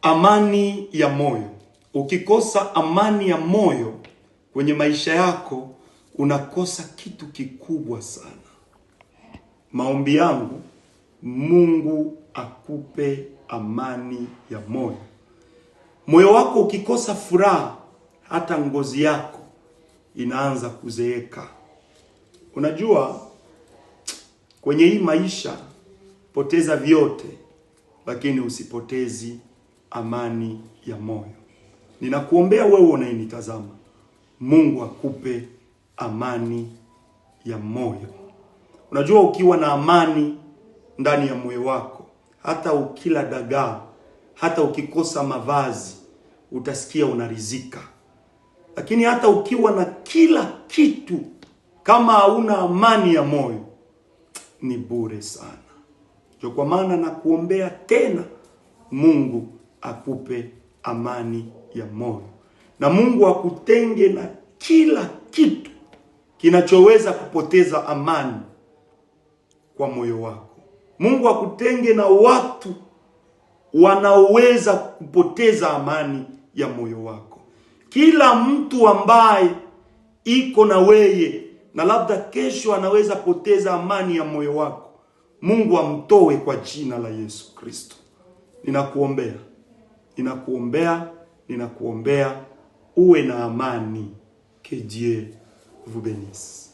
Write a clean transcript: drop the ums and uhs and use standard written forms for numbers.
Amani ya moyo. Ukikosa amani ya moyo kwenye maisha yako, unakosa kitu kikubwa sana. Maombi yangu, Mungu akupe amani ya moyo. Moyo wako ukikosa furaha, hata ngozi yako inaanza kuzeeka. Unajua, kwenye hii maisha, poteza vyote, lakini usipotezi amani ya moyo. Ninakuombea wewe unayenitazama, Mungu akupe amani ya moyo. Unajua, ukiwa na amani ndani ya moyo wako, hata ukila dagaa, hata ukikosa mavazi, utasikia unaridhika. Lakini hata ukiwa na kila kitu, kama hauna amani ya moyo, ni bure sana. Kwa maana nakuombea tena, Mungu akupe amani ya moyo. Na Mungu akutenge na kila kitu kinachoweza kupoteza amani kwa moyo wako. Mungu akutenge na watu wanaoweza kupoteza amani ya moyo wako. Kila mtu ambaye iko na wewe na labda kesho anaweza poteza amani ya moyo wako, Mungu amtoe kwa jina la Yesu Kristo. Ninakuombea uwe na amani. Que Dieu vous bénisse.